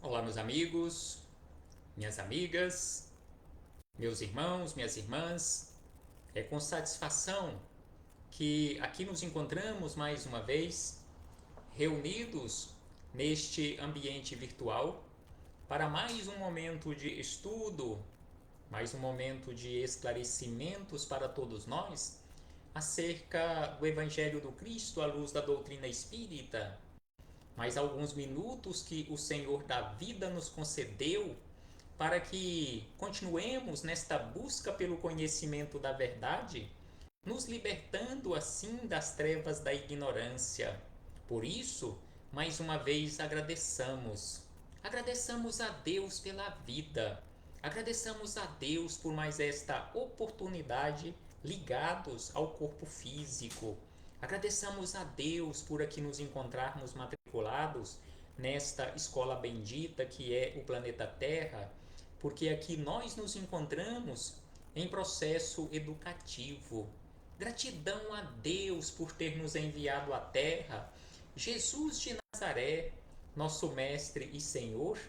Olá, meus amigos, minhas amigas, meus irmãos, minhas irmãs. É com satisfação que aqui nos encontramos mais uma vez, reunidos neste ambiente virtual, para mais um momento de estudo, mais um momento de esclarecimentos para todos nós acerca do Evangelho do Cristo à luz da doutrina espírita. Mais alguns minutos que o Senhor da vida nos concedeu para que continuemos nesta busca pelo conhecimento da verdade, nos libertando assim das trevas da ignorância. Por isso, mais uma vez agradeçamos. Agradeçamos a Deus pela vida. Agradeçamos a Deus por mais esta oportunidade ligados ao corpo físico. Agradeçamos a Deus por aqui nos encontrarmos matriculados nesta escola bendita que é o planeta Terra, porque aqui nós nos encontramos em processo educativo. Gratidão a Deus por ter nos enviado à Terra Jesus de Nazaré, nosso Mestre e Senhor,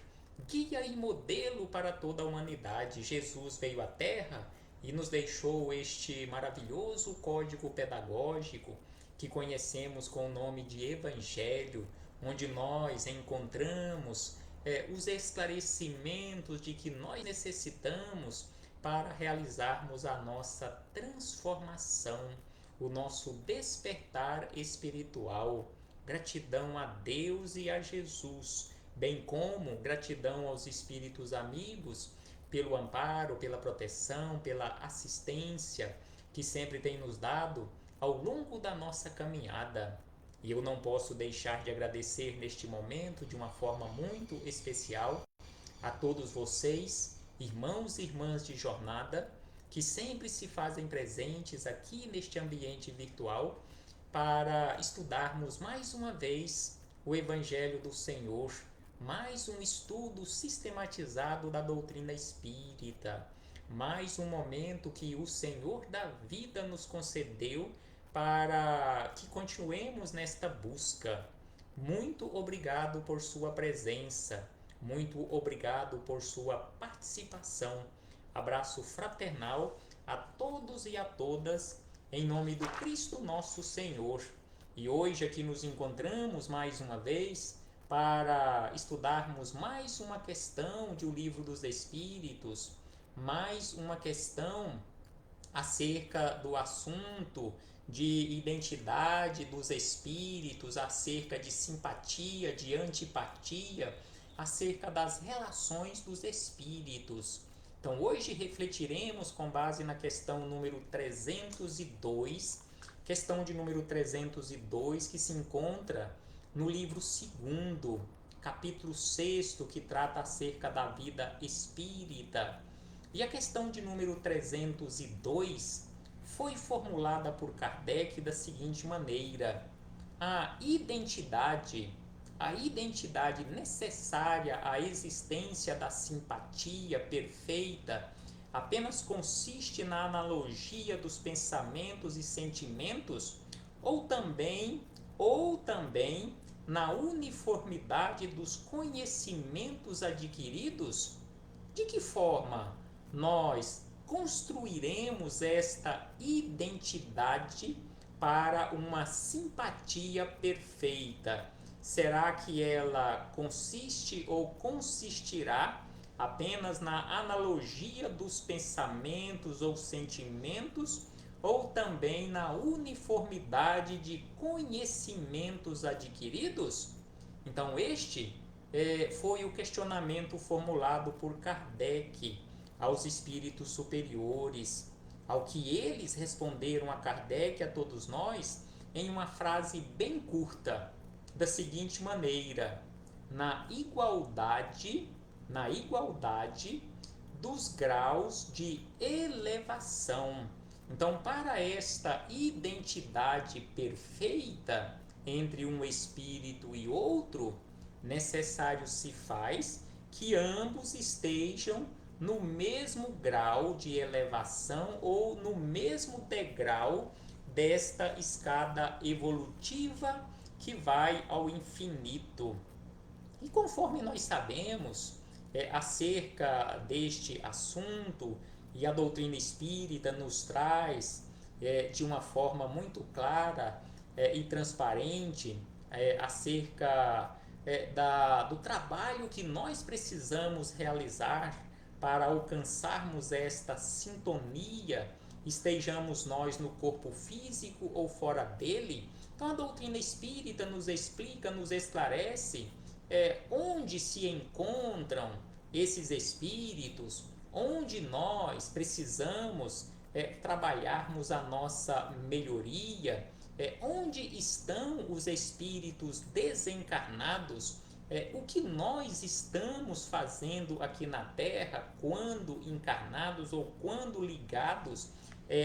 guia e modelo para toda a humanidade. Jesus veio à Terra e nos deixou este maravilhoso código pedagógico que conhecemos com o nome de Evangelho, onde nós encontramos os esclarecimentos de que nós necessitamos para realizarmos a nossa transformação, o nosso despertar espiritual. Gratidão a Deus e a Jesus, bem como gratidão aos espíritos amigos pelo amparo, pela proteção, pela assistência que sempre tem nos dado ao longo da nossa caminhada. E eu não posso deixar de agradecer neste momento, de uma forma muito especial, a todos vocês, irmãos e irmãs de jornada, que sempre se fazem presentes aqui neste ambiente virtual para estudarmos mais uma vez o Evangelho do Senhor, mais um estudo sistematizado da doutrina espírita, mais um momento que o Senhor da vida nos concedeu para que continuemos nesta busca. Muito obrigado por sua presença, muito obrigado por sua participação. Abraço fraternal a todos e a todas, em nome do Cristo nosso Senhor. E hoje aqui nos encontramos mais uma vez para estudarmos mais uma questão de O Livro dos Espíritos, mais uma questão acerca do assunto de identidade dos espíritos, acerca de simpatia, de antipatia, acerca das relações dos espíritos. Então, hoje refletiremos com base na questão número 302, questão de número 302, que se encontra no livro 2º, capítulo 6º, que trata acerca da vida espírita. E a questão de número 302 foi formulada por Kardec da seguinte maneira: a identidade necessária à existência da simpatia perfeita apenas consiste na analogia dos pensamentos e sentimentos ou também na uniformidade dos conhecimentos adquiridos? De que forma nós construiremos esta identidade para uma simpatia perfeita? Será que ela consiste ou consistirá apenas na analogia dos pensamentos ou sentimentos, ou também na uniformidade de conhecimentos adquiridos? Então, este foi o questionamento formulado por Kardec aos espíritos superiores, ao que eles responderam a Kardec, a todos nós, em uma frase bem curta, da seguinte maneira: na igualdade dos graus de elevação. Então, para esta identidade perfeita entre um espírito e outro, necessário se faz que ambos estejam no mesmo grau de elevação ou no mesmo degrau desta escada evolutiva que vai ao infinito. E conforme nós sabemos acerca deste assunto, e a doutrina espírita nos traz de uma forma muito clara e transparente acerca do trabalho que nós precisamos realizar para alcançarmos esta sintonia, estejamos nós no corpo físico ou fora dele. Então a doutrina espírita nos explica, nos esclarece onde se encontram esses espíritos, onde nós precisamos trabalharmos a nossa melhoria, onde estão os espíritos desencarnados, o que nós estamos fazendo aqui na Terra quando encarnados ou quando ligados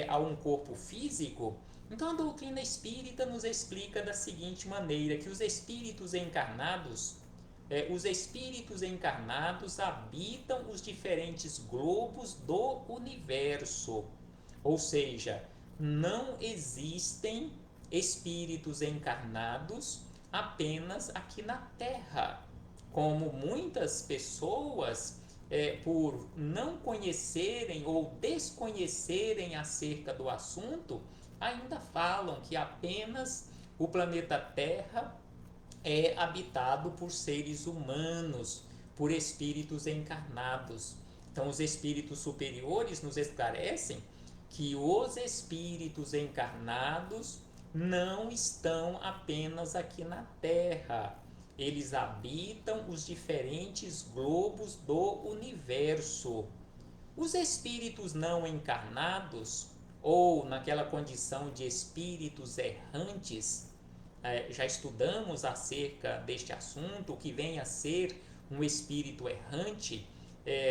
a um corpo físico. Então a doutrina espírita nos explica da seguinte maneira, que os espíritos encarnados habitam os diferentes globos do universo. Ou seja, não existem espíritos encarnados apenas aqui na Terra. Como muitas pessoas, por não conhecerem ou desconhecerem acerca do assunto, ainda falam que apenas o planeta Terra é habitado por seres humanos, por espíritos encarnados. Então, os espíritos superiores nos esclarecem que os espíritos encarnados não estão apenas aqui na Terra. Eles habitam os diferentes globos do universo. Os espíritos não encarnados, ou naquela condição de espíritos errantes, já estudamos acerca deste assunto, o que vem a ser um espírito errante.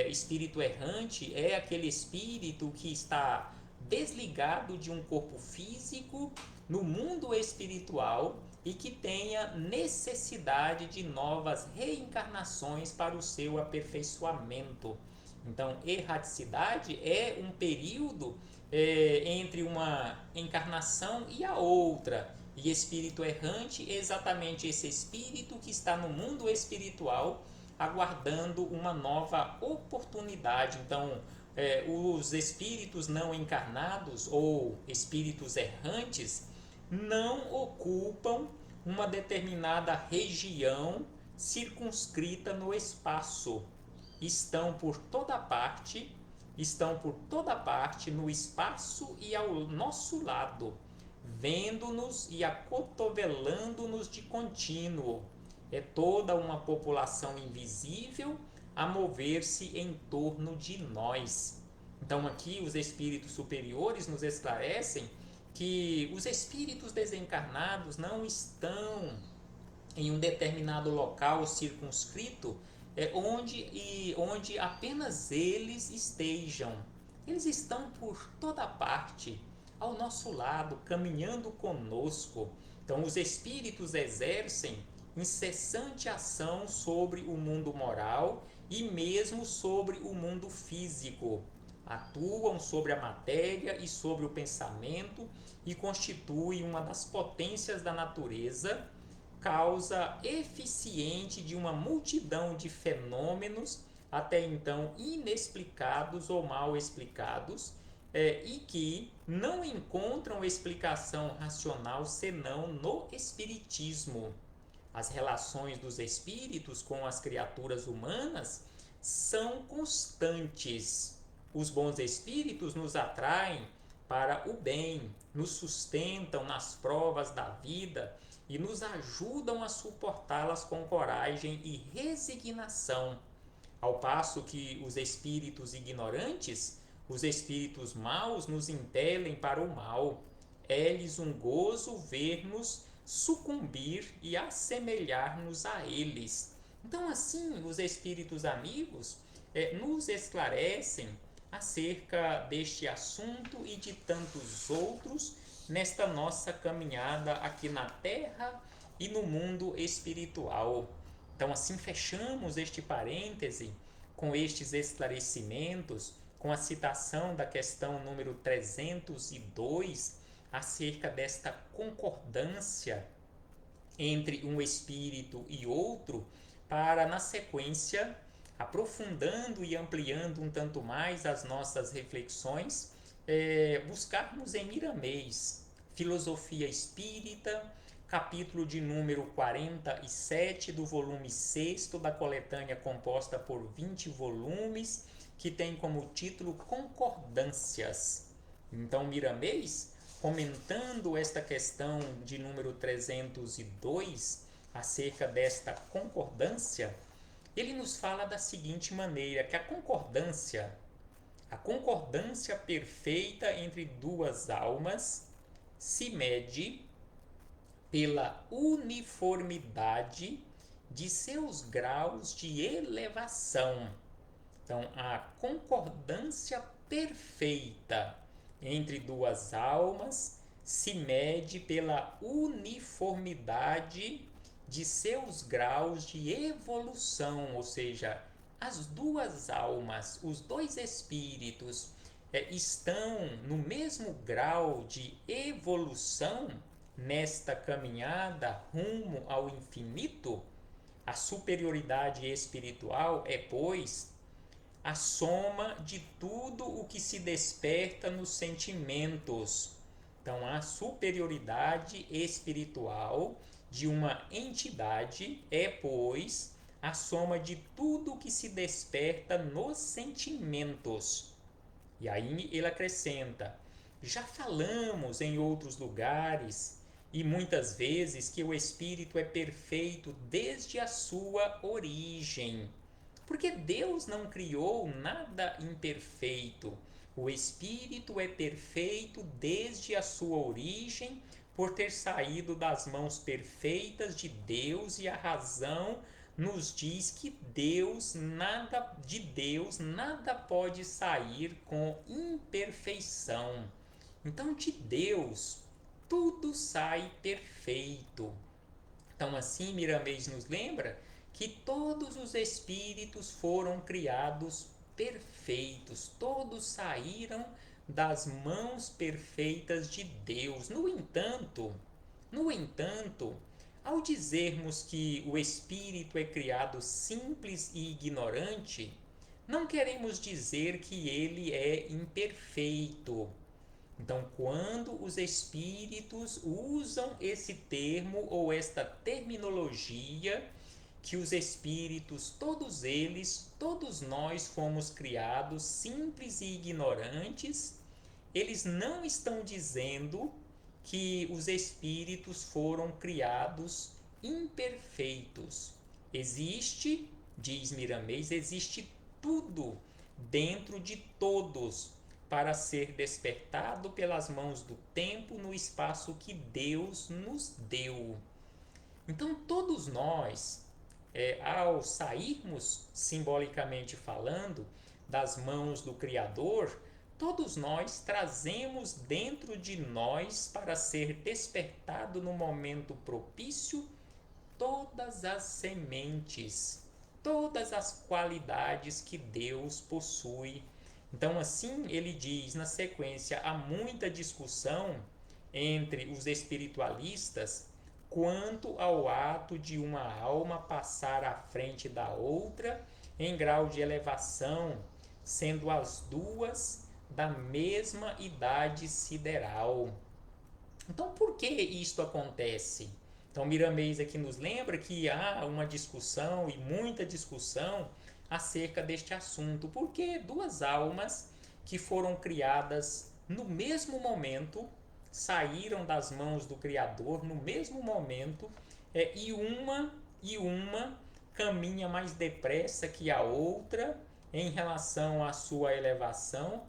Espírito errante é aquele espírito que está desligado de um corpo físico no mundo espiritual e que tenha necessidade de novas reencarnações para o seu aperfeiçoamento. Então, erraticidade é um período entre uma encarnação e a outra. E espírito errante é exatamente esse espírito que está no mundo espiritual aguardando uma nova oportunidade. Então, os espíritos não encarnados ou espíritos errantes não ocupam uma determinada região circunscrita no espaço. Estão por toda parte no espaço e ao nosso lado, vendo-nos e acotovelando-nos de contínuo. É toda uma população invisível a mover-se em torno de nós. Então aqui os espíritos superiores nos esclarecem que os espíritos desencarnados não estão em um determinado local circunscrito onde apenas eles estejam. Eles estão por toda parte, ao nosso lado, caminhando conosco. Então os espíritos exercem incessante ação sobre o mundo moral e mesmo sobre o mundo físico. Atuam sobre a matéria e sobre o pensamento e constituem uma das potências da natureza, causa eficiente de uma multidão de fenômenos até então inexplicados ou mal explicados, e que não encontram explicação racional senão no espiritismo. As relações dos espíritos com as criaturas humanas são constantes. Os bons espíritos nos atraem para o bem, nos sustentam nas provas da vida e nos ajudam a suportá-las com coragem e resignação. Ao passo que os espíritos ignorantes, os espíritos maus, nos impelem para o mal. É-lhes um gozo ver-nos sucumbir e assemelhar-nos a eles. Então, assim, os espíritos amigos nos esclarecem acerca deste assunto e de tantos outros nesta nossa caminhada aqui na Terra e no mundo espiritual. Então, assim, fechamos este parêntese com estes esclarecimentos, com a citação da questão número 302, acerca desta concordância entre um espírito e outro, para, na sequência, aprofundando e ampliando um tanto mais as nossas reflexões, buscarmos em Miramês, Filosofia Espírita, capítulo de número 47 do volume 6º da coletânea composta por 20 volumes, que tem como título Concordâncias. Então, Miramês, comentando esta questão de número 302, acerca desta concordância, ele nos fala da seguinte maneira, que a concordância perfeita entre duas almas se mede pela uniformidade de seus graus de elevação. Então, a concordância perfeita entre duas almas se mede pela uniformidade de seus graus de evolução, ou seja, as duas almas, os dois espíritos estão no mesmo grau de evolução nesta caminhada rumo ao infinito. A superioridade espiritual é, pois, a soma de tudo o que se desperta nos sentimentos. Então, a superioridade espiritual de uma entidade é, pois, a soma de tudo o que se desperta nos sentimentos. E aí ele acrescenta: já falamos em outros lugares e muitas vezes que o espírito é perfeito desde a sua origem. Porque Deus não criou nada imperfeito. O espírito é perfeito desde a sua origem, por ter saído das mãos perfeitas de Deus, e a razão nos diz que de Deus nada pode sair com imperfeição. Então, de Deus tudo sai perfeito. Então, assim, Miramês nos lembra que todos os espíritos foram criados perfeitos, todos saíram das mãos perfeitas de Deus. No entanto, ao dizermos que o espírito é criado simples e ignorante, não queremos dizer que ele é imperfeito. Então, quando os espíritos usam esse termo ou esta terminologia, que os espíritos, todos nós fomos criados simples e ignorantes, eles não estão dizendo que os espíritos foram criados imperfeitos. Existe, diz Miramês, existe tudo dentro de todos para ser despertado pelas mãos do tempo no espaço que Deus nos deu. Então, todos nós, ao sairmos, simbolicamente falando, das mãos do Criador, todos nós trazemos dentro de nós, para ser despertado no momento propício, todas as sementes, todas as qualidades que Deus possui. Então, assim, ele diz na sequência: há muita discussão entre os espiritualistas quanto ao ato de uma alma passar à frente da outra em grau de elevação, sendo as duas da mesma idade sideral. Então, por que isto acontece? Então, Miramês aqui nos lembra que há uma discussão, e muita discussão, acerca deste assunto. Porque duas almas que foram criadas no mesmo momento, saíram das mãos do Criador no mesmo momento, e uma caminha mais depressa que a outra em relação à sua elevação,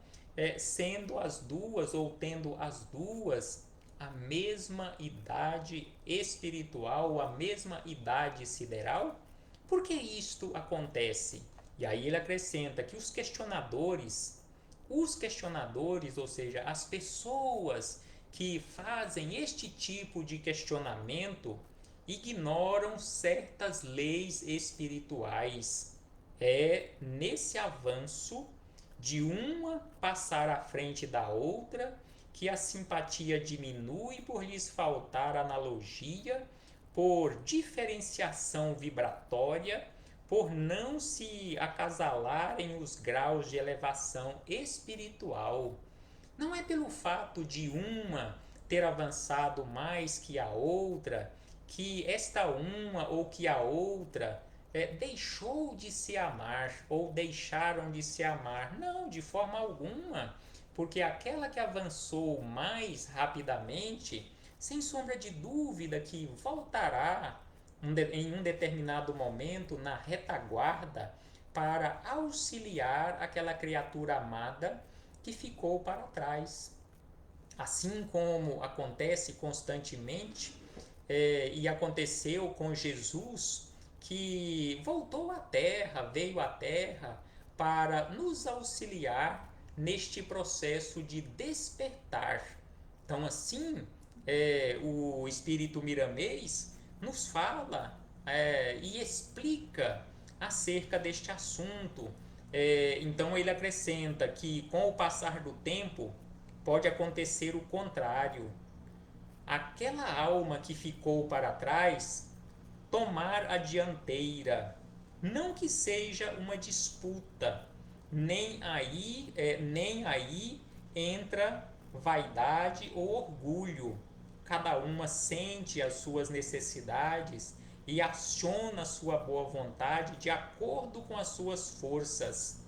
sendo as duas, ou tendo as duas, a mesma idade espiritual, a mesma idade sideral. Por que isto acontece? E aí ele acrescenta que os questionadores, ou seja, as pessoas que fazem este tipo de questionamento, ignoram certas leis espirituais. É nesse avanço de uma passar à frente da outra que a simpatia diminui por lhes faltar analogia por diferenciação vibratória, por não se acasalarem os graus de elevação espiritual. Não é pelo fato de uma ter avançado mais que a outra, que esta uma ou que a outra deixou de se amar ou deixaram de se amar. Não, de forma alguma, porque aquela que avançou mais rapidamente, sem sombra de dúvida que voltará em um determinado momento na retaguarda para auxiliar aquela criatura amada que ficou para trás. Assim como acontece constantemente, e aconteceu com Jesus, que voltou à Terra, veio à Terra para nos auxiliar neste processo de despertar. Então, assim, o Espírito Miramês nos fala e explica acerca deste assunto. Então, ele acrescenta que, com o passar do tempo, pode acontecer o contrário. Aquela alma que ficou para trás tomar a dianteira. Não que seja uma disputa, nem aí entra vaidade ou orgulho. Cada uma sente as suas necessidades e aciona a sua boa vontade de acordo com as suas forças.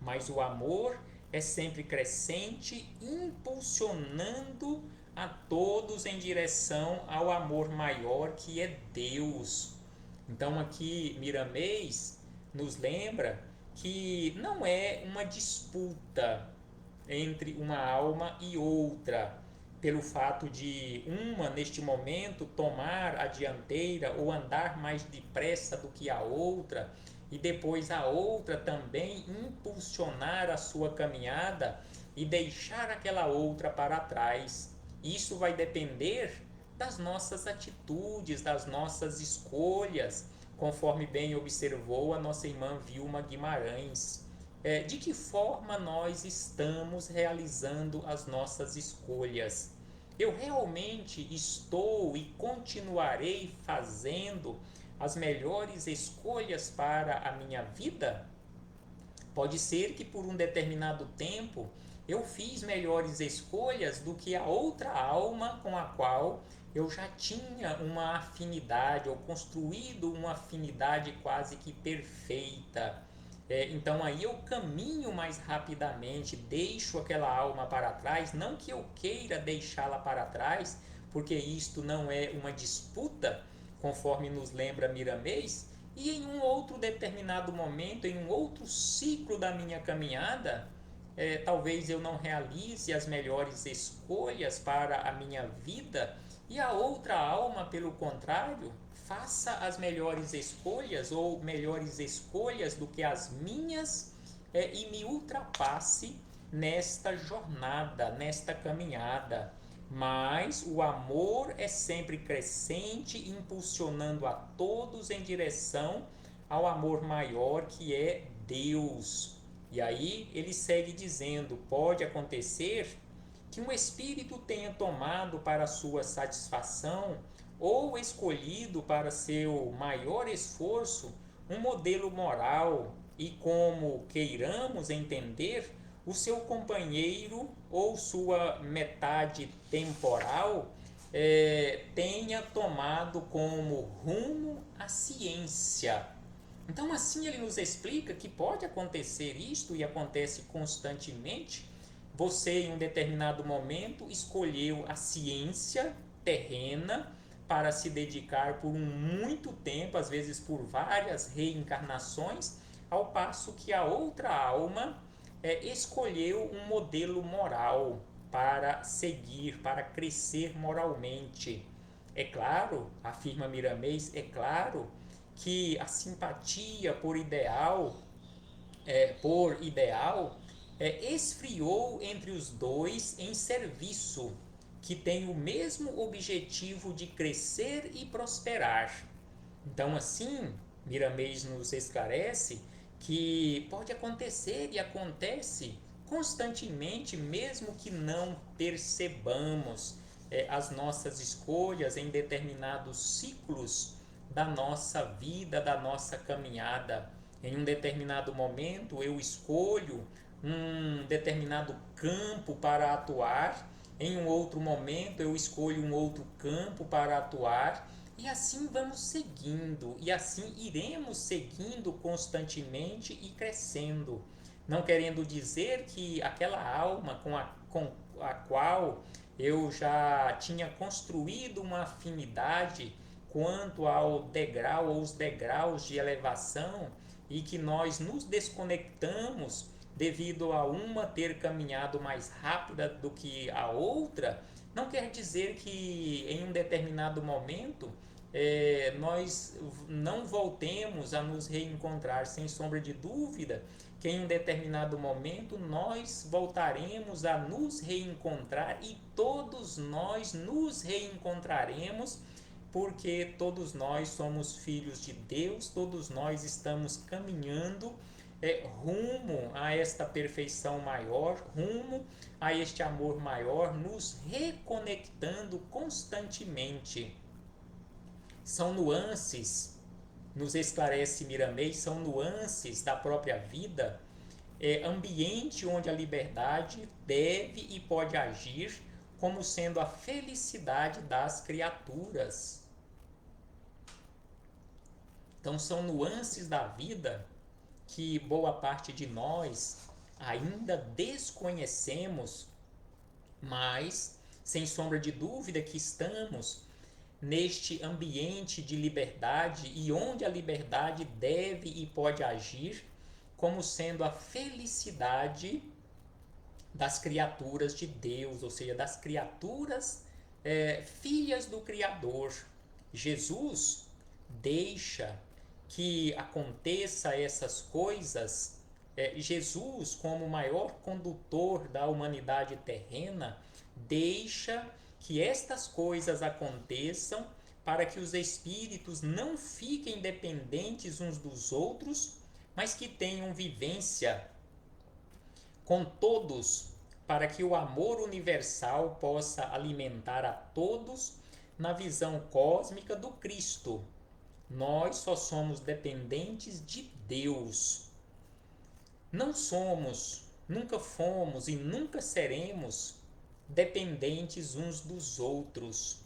Mas o amor é sempre crescente, impulsionando a todos em direção ao amor maior que é Deus. Então aqui Miramês nos lembra que não é uma disputa entre uma alma e outra, pelo fato de uma neste momento tomar a dianteira ou andar mais depressa do que a outra, e depois a outra também impulsionar a sua caminhada e deixar aquela outra para trás. Isso vai depender das nossas atitudes, das nossas escolhas, conforme bem observou a nossa irmã Vilma Guimarães. De que forma nós estamos realizando as nossas escolhas? Eu realmente estou e continuarei fazendo as melhores escolhas para a minha vida? Pode ser que por um determinado tempo eu fiz melhores escolhas do que a outra alma com a qual eu já tinha uma afinidade ou construído uma afinidade quase que perfeita. Então aí eu caminho mais rapidamente, deixo aquela alma para trás, não que eu queira deixá-la para trás, porque isto não é uma disputa, conforme nos lembra Miramês, e em um outro determinado momento, em um outro ciclo da minha caminhada, talvez eu não realize as melhores escolhas para a minha vida e a outra alma, pelo contrário, faça as melhores escolhas ou melhores escolhas do que as minhas e me ultrapasse nesta jornada, nesta caminhada. Mas o amor é sempre crescente, impulsionando a todos em direção ao amor maior que é Deus. E aí ele segue dizendo: pode acontecer que um espírito tenha tomado para sua satisfação ou escolhido para seu maior esforço um modelo moral e, como queiramos entender, o seu companheiro ou sua metade temporal tenha tomado como rumo a ciência. Então, assim, ele nos explica que pode acontecer isto e acontece constantemente. Você, em um determinado momento, escolheu a ciência terrena para se dedicar por muito tempo, às vezes por várias reencarnações, ao passo que a outra alma escolheu um modelo moral para seguir, para crescer moralmente. É claro, afirma Miramês, é claro que a simpatia por ideal, esfriou entre os dois em serviço, que tem o mesmo objetivo de crescer e prosperar. Então, assim, Miramês nos esclarece que pode acontecer e acontece constantemente, mesmo que não percebamos. as nossas escolhas em determinados ciclos da nossa vida, da nossa caminhada. Em um determinado momento eu escolho um determinado campo para atuar, em um outro momento eu escolho um outro campo para atuar, e assim vamos seguindo, e assim iremos seguindo constantemente e crescendo. Não querendo dizer que aquela alma com a qual eu já tinha construído uma afinidade quanto ao degrau ou os degraus de elevação, e que nós nos desconectamos devido a uma ter caminhado mais rápida do que a outra, não quer dizer que em um determinado momento nós não voltemos a nos reencontrar. Sem sombra de dúvida que em um determinado momento nós voltaremos a nos reencontrar, e todos nós nos reencontraremos, porque todos nós somos filhos de Deus, todos nós estamos caminhando rumo a esta perfeição maior, rumo a este amor maior, nos reconectando constantemente. São nuances, nos esclarece Miramês, são nuances da própria vida, ambiente onde a liberdade deve e pode agir como sendo a felicidade das criaturas. Então são nuances da vida que boa parte de nós ainda desconhecemos, mas sem sombra de dúvida que estamos neste ambiente de liberdade, e onde a liberdade deve e pode agir como sendo a felicidade das criaturas de Deus, ou seja, das criaturas filhas do Criador. Jesus deixa que aconteça essas coisas. Jesus, como maior condutor da humanidade terrena, deixa que estas coisas aconteçam para que os espíritos não fiquem dependentes uns dos outros, mas que tenham vivência com todos, para que o amor universal possa alimentar a todos na visão cósmica do Cristo. Nós só somos dependentes de Deus. Não somos, nunca fomos e nunca seremos dependentes uns dos outros.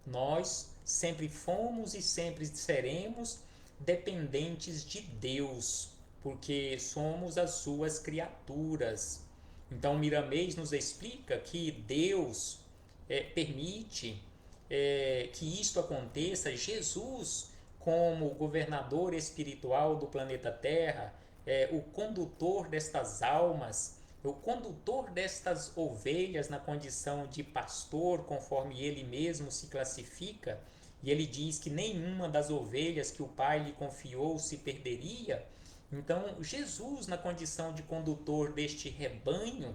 Nós sempre fomos e sempre seremos dependentes de Deus, porque somos as suas criaturas. Então Miramês nos explica que Deus permite que isto aconteça. Jesus, como governador espiritual do planeta Terra, o condutor destas almas, o condutor destas ovelhas na condição de pastor, conforme ele mesmo se classifica, e ele diz que nenhuma das ovelhas que o Pai lhe confiou se perderia. Então, Jesus, na condição de condutor deste rebanho,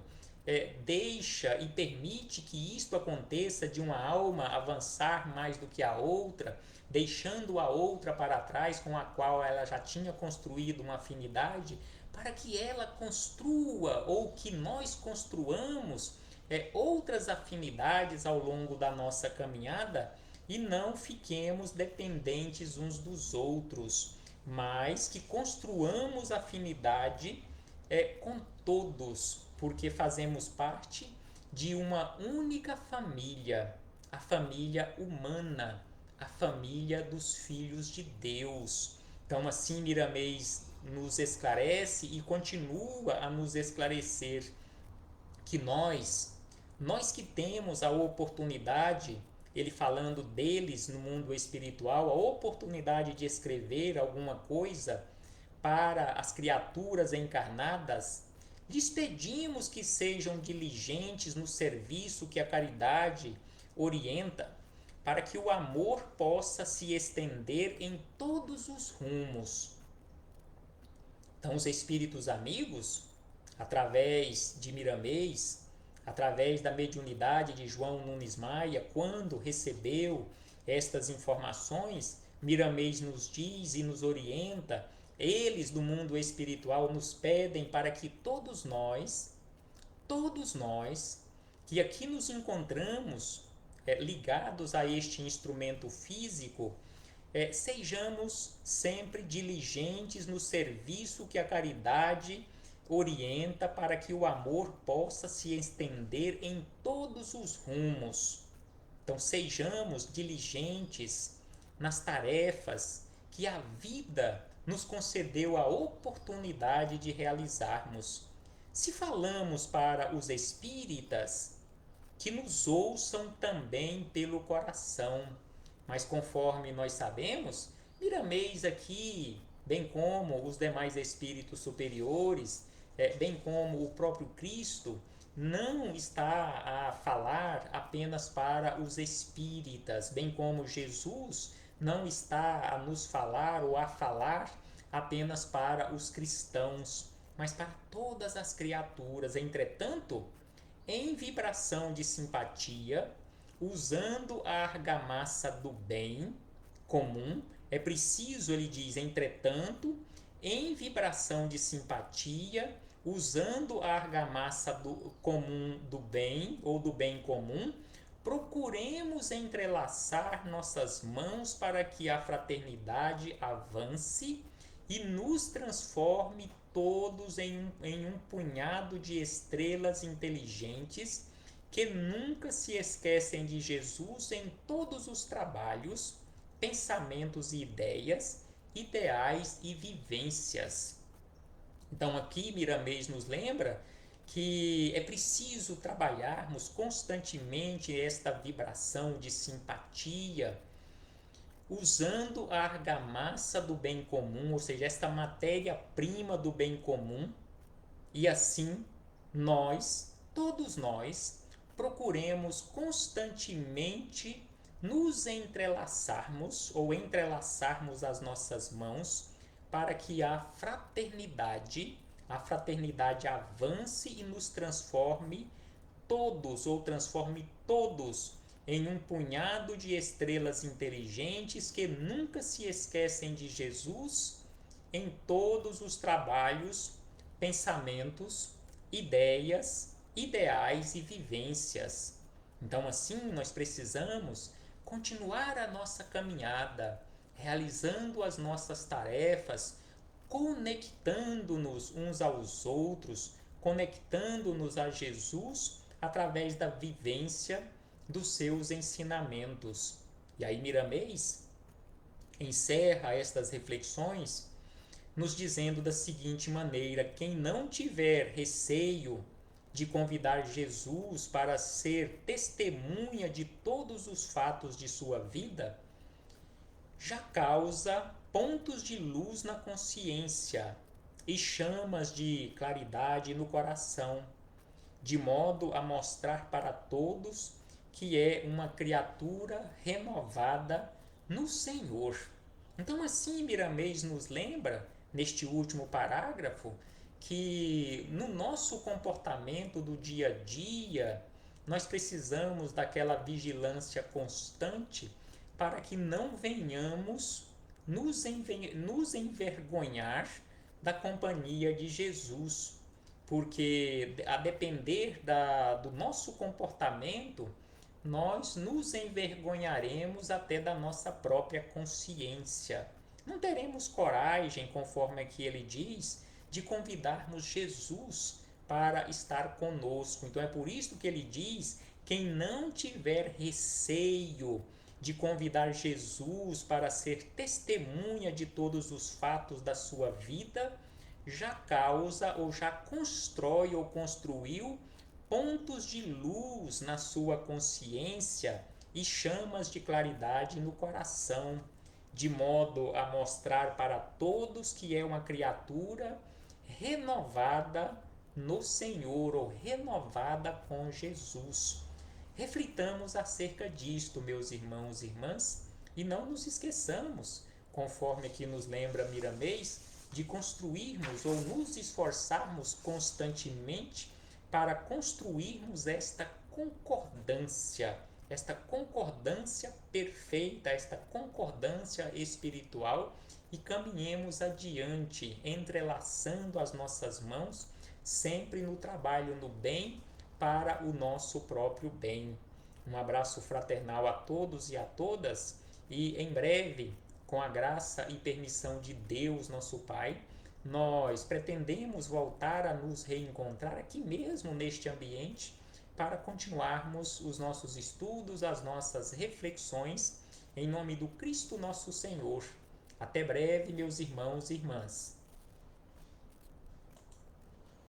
deixa e permite que isto aconteça, de uma alma avançar mais do que a outra, deixando a outra para trás, com a qual ela já tinha construído uma afinidade, para que ela construa, ou que nós construamos outras afinidades ao longo da nossa caminhada, e não fiquemos dependentes uns dos outros, mas que construamos afinidade com todos, porque fazemos parte de uma única família, a família humana, a família dos filhos de Deus. Então, assim, Miramês nos esclarece e continua a nos esclarecer que nós que temos a oportunidade, ele falando deles no mundo espiritual, a oportunidade de escrever alguma coisa para as criaturas encarnadas, lhes pedimos que sejam diligentes no serviço que a caridade orienta, para que o amor possa se estender em todos os rumos. Então, os espíritos amigos, através de Miramês, através da mediunidade de João Nunes Maia, quando recebeu estas informações, Miramês nos diz e nos orienta, eles do mundo espiritual nos pedem para que todos nós, que aqui nos encontramos ligados a este instrumento físico, sejamos sempre diligentes no serviço que a caridade orienta para que o amor possa se estender em todos os rumos. Então, sejamos diligentes nas tarefas que a vida nos concedeu a oportunidade de realizarmos. Se falamos para os espíritas, que nos ouçam também pelo coração. Mas conforme nós sabemos, Miramês aqui, bem como os demais espíritos superiores, bem como o próprio Cristo, não está a falar apenas para os espíritas, bem como Jesus não está a nos falar ou a falar apenas para os cristãos, mas para todas as criaturas. Entretanto, em vibração de simpatia, usando a argamassa do bem comum, é preciso, ele diz, entretanto, em vibração de simpatia, usando a argamassa comum do bem ou do bem comum, procuremos entrelaçar nossas mãos para que a fraternidade avance e nos transforme todos em um punhado de estrelas inteligentes que nunca se esquecem de Jesus em todos os trabalhos, pensamentos e ideias, ideais e vivências. Então aqui Miramês nos lembra que é preciso trabalharmos constantemente esta vibração de simpatia, usando a argamassa do bem comum, ou seja, esta matéria-prima do bem comum, e assim nós, todos nós, procuremos constantemente nos entrelaçarmos ou entrelaçarmos as nossas mãos para que a fraternidade avance e nos transforme todos ou transforme todos em um punhado de estrelas inteligentes que nunca se esquecem de Jesus em todos os trabalhos, pensamentos, ideias, ideais e vivências. Então, assim, nós precisamos continuar a nossa caminhada, realizando as nossas tarefas, conectando-nos uns aos outros, conectando-nos a Jesus através da vivência dos seus ensinamentos. E aí Miramês encerra estas reflexões nos dizendo da seguinte maneira: quem não tiver receio de convidar Jesus para ser testemunha de todos os fatos de sua vida, já causa pontos de luz na consciência e chamas de claridade no coração, de modo a mostrar para todos que é uma criatura renovada no Senhor. Então, assim, Miramês nos lembra, neste último parágrafo, que no nosso comportamento do dia a dia, nós precisamos daquela vigilância constante para que não venhamos nos envergonhar da companhia de Jesus, porque a depender do nosso comportamento, nós nos envergonharemos até da nossa própria consciência. Não teremos coragem, conforme aqui ele diz, de convidarmos Jesus para estar conosco. Então é por isso que ele diz: quem não tiver receio de convidar Jesus para ser testemunha de todos os fatos da sua vida, já causa ou já constrói ou construiu pontos de luz na sua consciência e chamas de claridade no coração, de modo a mostrar para todos que é uma criatura renovada no Senhor ou renovada com Jesus. Reflitamos acerca disto, meus irmãos e irmãs, e não nos esqueçamos, conforme aqui nos lembra Miramês, de construirmos ou nos esforçarmos constantemente para construirmos esta concordância perfeita, esta concordância espiritual, e caminhemos adiante, entrelaçando as nossas mãos, sempre no trabalho no bem, para o nosso próprio bem. Um abraço fraternal a todos e a todas, e em breve, com a graça e permissão de Deus, nosso Pai, nós pretendemos voltar a nos reencontrar aqui mesmo neste ambiente para continuarmos os nossos estudos, as nossas reflexões, em nome do Cristo nosso Senhor. Até breve, meus irmãos e irmãs.